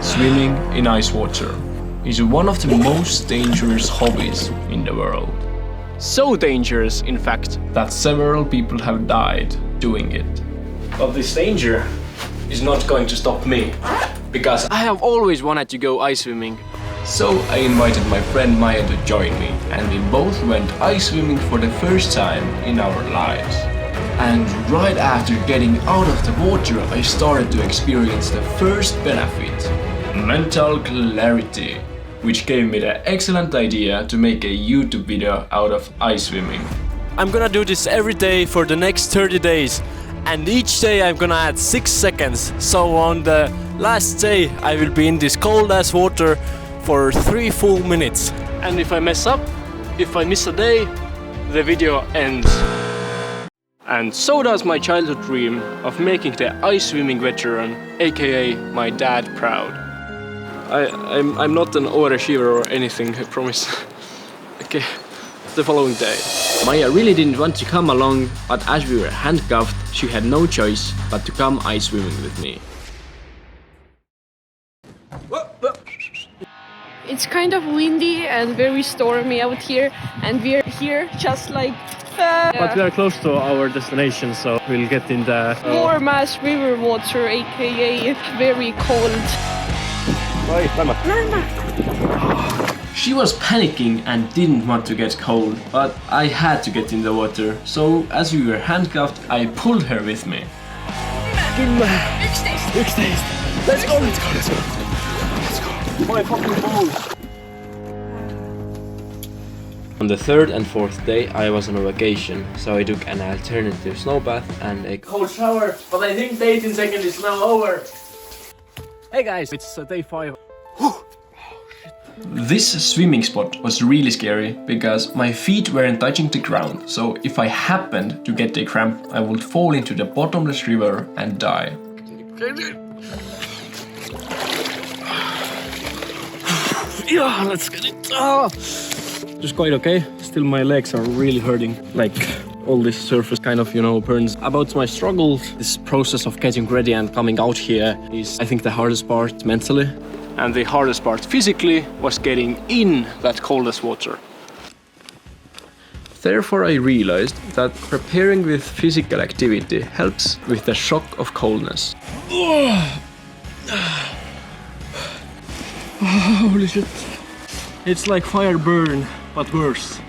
Swimming in ice water is one of the most dangerous hobbies in the world. So dangerous, in fact, that several people have died doing it. But this danger is not going to stop me, because I have always wanted to go ice swimming. So I invited my friend Maia to join me, and we both went ice swimming for the first time in our lives. And right after getting out of the water, I started to experience the first benefit: mental clarity, which gave me the excellent idea to make a YouTube video out of ice swimming. I'm gonna do this every day for the next 30 days. And each day I'm gonna add 6 seconds. So on the last day I will be in this cold ass water for 3 full minutes. And if I mess up, if I miss a day, the video ends. And so does my childhood dream of making the ice swimming veteran, aka my dad, proud. I'm not an overachiever or anything, I promise. Okay, the following day. Maia really didn't want to come along, but as we were handcuffed, she had no choice but to come ice swimming with me. It's kind of windy and very stormy out here, and we're here just like... But we are close to our destination, so we'll get in the... warm ass river water, aka very cold. She was panicking and didn't want to get cold, but I had to get in the water, so as we were handcuffed, I pulled her with me. Let's go! My fucking balls! On the third and fourth day I was on a vacation, so I took an alternative snow bath and a cold shower, but I think the 18 seconds is now over. Hey guys, it's day 5. This swimming spot was really scary because my feet weren't touching the ground, so if I happened to get a cramp, I would fall into the bottomless river and die. Yeah, let's get it. Just quite okay. Still my legs are really hurting. Like all this surface kind of, burns. About my struggle, this process of getting ready and coming out here is, I think, the hardest part mentally. And the hardest part physically was getting in that coldest water. Therefore I realized that preparing with physical activity helps with the shock of coldness. Holy shit. It's like fire burn, but worse.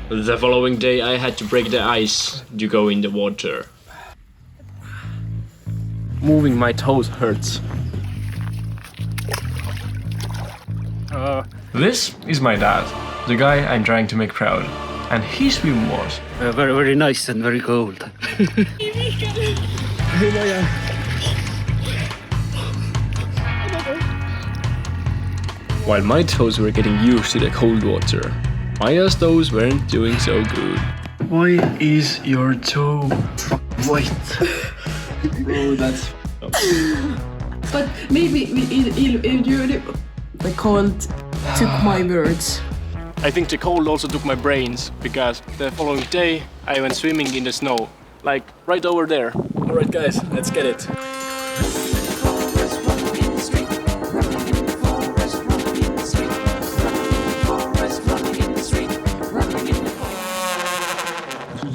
The following day I had to break the ice to go in the water. Moving my toes hurts. This is my dad, the guy I'm trying to make proud, and his swim was very, very nice and very cold. Hey Maia. While my toes were getting used to the cold water, Maia's toes weren't doing so good. Why is your toe white? Bro, that's... But maybe the cold took my words. I think the cold also took my brains, because the following day I went swimming in the snow. Like, right over there. Alright guys, let's get it.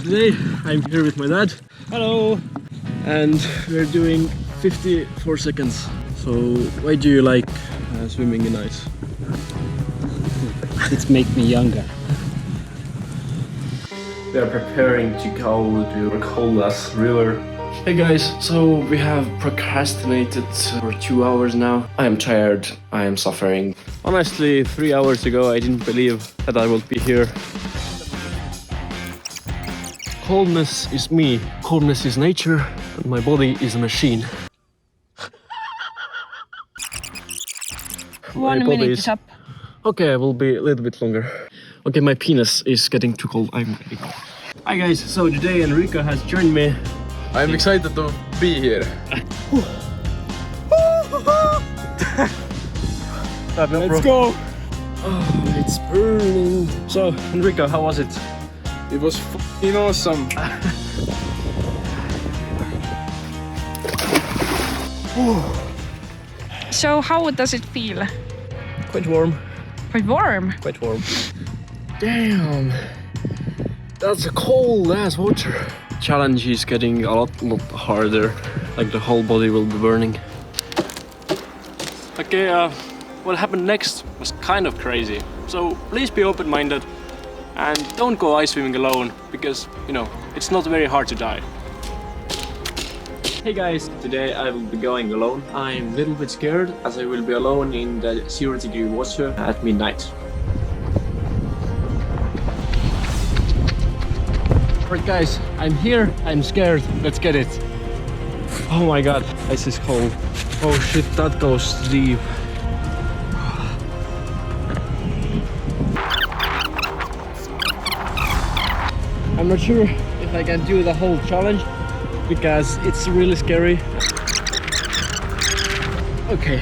Today I'm here with my dad. Hello! And we're doing 54 seconds. So why do you like swimming in ice? It's make me younger. We are preparing to go to a cold-ass river. Hey guys, so we have procrastinated for 2 hours now. I am tired, I am suffering. Honestly, 3 hours ago I didn't believe that I would be here. Coldness is me, coldness is nature, and my body is a machine. 1 minute is up. Okay, I will be a little bit longer. Okay, my penis is getting too cold, I'm ready. Hi guys, so today Enrico has joined me. I'm excited to be here. Let's go! Oh, it's burning. So, Enrico, how was it? It was f***ing awesome. So how does it feel? Quite warm. Quite warm. Quite warm. Damn. That's a cold ass water. Challenge is getting a lot harder. Like the whole body will be burning. Okay, what happened next was kind of crazy. So please be open-minded and don't go ice swimming alone because, you know, it's not very hard to die. Hey guys, today I will be going alone. I'm a little bit scared as I will be alone in the 0-degree water at midnight. Alright guys, I'm here, I'm scared, let's get it. Oh my god, ice is cold. Oh shit, that goes deep. I'm not sure if I can do the whole challenge because it's really scary. Okay,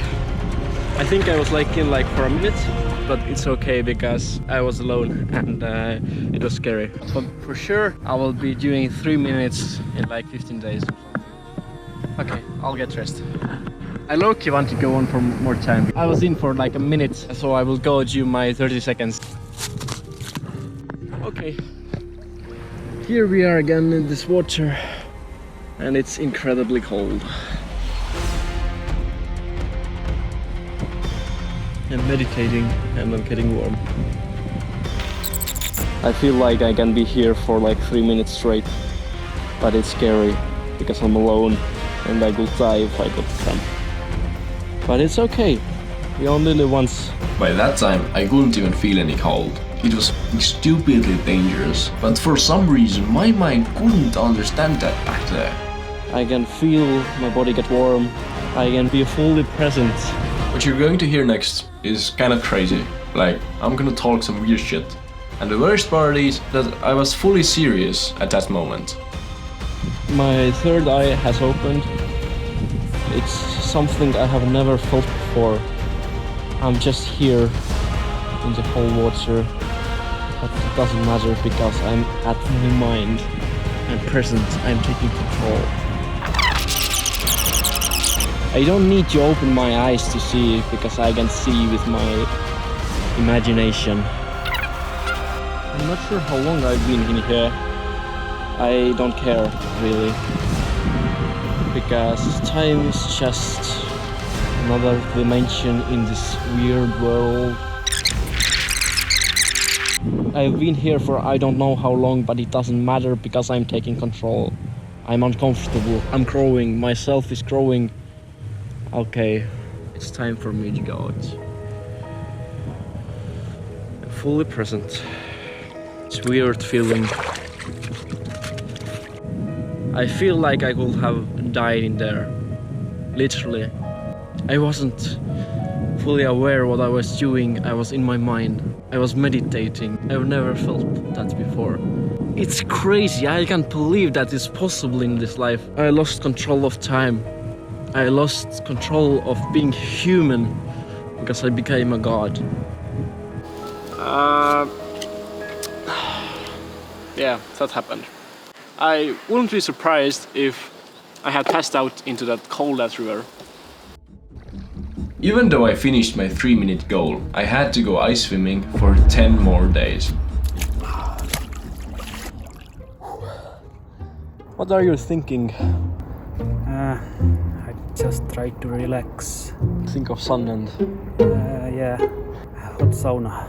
I think I was like in for a minute, but it's okay because I was alone and it was scary. But for sure I will be doing 3 minutes in like 15 days. Okay, I'll get dressed. I low-key want to go on for more time. I was in for like a minute, so I will go do my 30 seconds. Okay. Here we are again in this water, and it's incredibly cold. I'm meditating and I'm getting warm. I feel like I can be here for like 3 minutes straight, but it's scary because I'm alone and I will die if I got cramp. But it's okay, we only live once. By that time, I couldn't even feel any cold. It was stupidly dangerous, but for some reason my mind couldn't understand that back there. I can feel my body get warm, I can be fully present. What you're going to hear next is kind of crazy. Like, I'm gonna talk some weird shit. And the worst part is that I was fully serious at that moment. My third eye has opened. It's something I have never felt before. I'm just here in the whole water, but it doesn't matter because I'm at my mind. I'm present, I'm taking control. I don't need to open my eyes to see because I can see with my imagination. I'm not sure how long I've been in here. I don't care, really. Because time is just another dimension in this weird world. I've been here for I don't know how long, but it doesn't matter because I'm taking control. I'm uncomfortable, I'm growing, myself is growing. Okay, it's time for me to go out. I'm fully present. It's a weird feeling. I feel like I could have died in there. Literally. I wasn't fully aware what I was doing. I was in my mind. I was meditating. I've never felt that before. It's crazy. I can't believe that it's possible in this life. I lost control of time. I lost control of being human because I became a god. Yeah, that happened. I wouldn't be surprised if I had passed out into that cold-ass river. Even though I finished my 3-minute goal, I had to go ice swimming for 10 more days. What are you thinking? I just try to relax. Think of sun and... Yeah, hot sauna.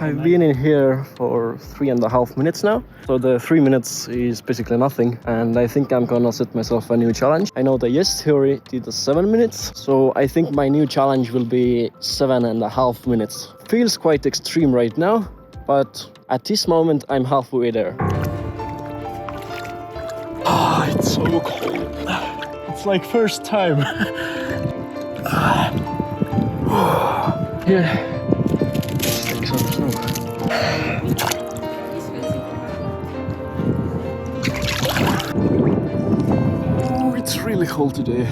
I've been in here for 3.5 minutes now. So the 3 minutes is basically nothing. And I think I'm gonna set myself a new challenge. I know the YesTheory did the 7 minutes. So I think my new challenge will be 7.5 minutes. Feels quite extreme right now, but at this moment I'm halfway there. Ah, it's so cold. It's like first time. Yeah. Take some snow. Oh, it's really cold today.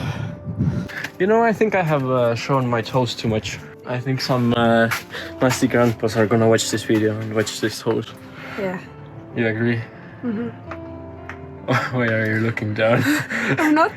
You know, I think I have shown my toes too much. I think some nasty grandpas are gonna watch this video and watch this whole. Yeah. You agree? Mm-hmm. Why are you looking down? I'm not.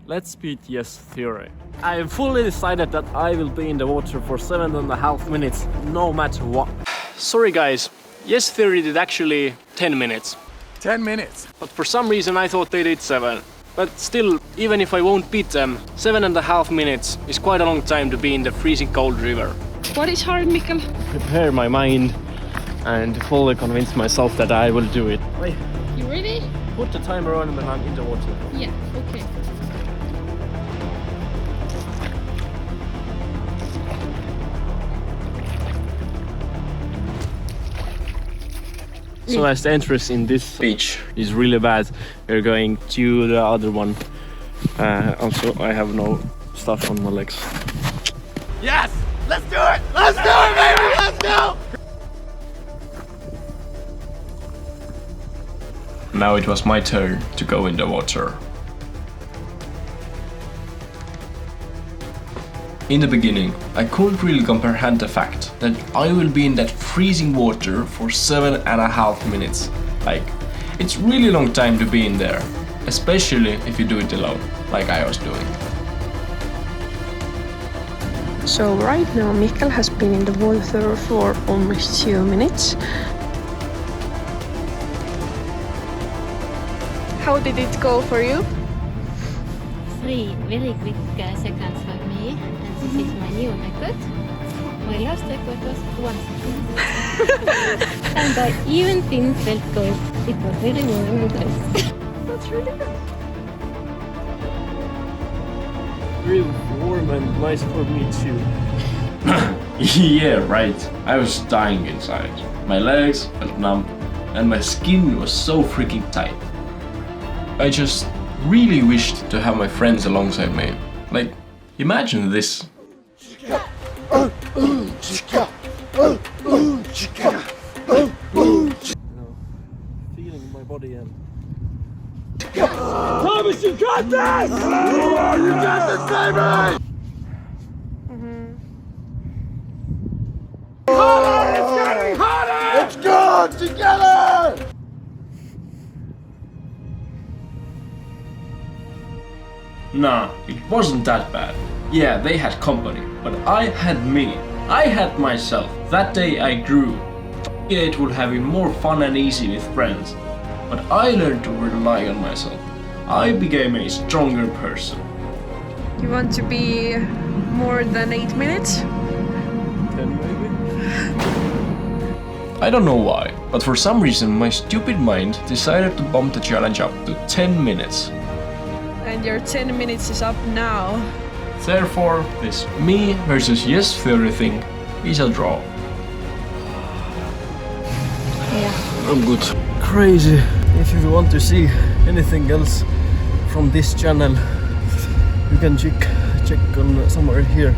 Let's beat YesTheory. I have fully decided that I will be in the water for 7.5 minutes, no matter what. Sorry guys, YesTheory did actually 10 minutes. 10 minutes. But for some reason I thought they did 7. But still, even if I won't beat them, 7.5 minutes is quite a long time to be in the freezing cold river. What is hard, Mikkel? Prepare my mind and fully convince myself that I will do it. You ready? Put the timer on when I'm in the water. Yeah, okay. So as the entrance in this beach is really bad, we're going to the other one. Also, I have no stuff on my legs. Yes! Let's do it! Let's do it, baby! Let's go! Now it was my turn to go in the water. In the beginning, I couldn't really comprehend the fact that I will be in that freezing water for 7.5 minutes. Like, it's really long time to be in there, especially if you do it alone, like I was doing. So right now Mikkel has been in the water for almost 2 minutes. How did it go for you? 3 very quick seconds for me, and this is my new record. My last record was 1 second. And I even didn't feel cold. It was really warm and nice. That's really good. Really warm and nice for me too. Yeah, right. I was dying inside. My legs felt numb and my skin was so freaking tight. I just really wished to have my friends alongside me. Like, imagine this. Feeling my body and Thomas, you got this! You got this, baby! Harder! It's getting harder! Let's go together! Nah, it wasn't that bad. Yeah, they had company, but I had me. I had myself. That day I grew. Yeah, it would have been more fun and easy with friends. But I learned to rely on myself. I became a stronger person. You want to be more than 8 minutes? 10 maybe? I don't know why, but for some reason my stupid mind decided to bump the challenge up to 10 minutes. And your 10 minutes is up now. Therefore, this me versus YesTheory thing is a draw. I'm good. Crazy. If you want to see anything else from this channel, you can check on somewhere here.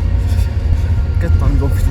Get Handcuffed.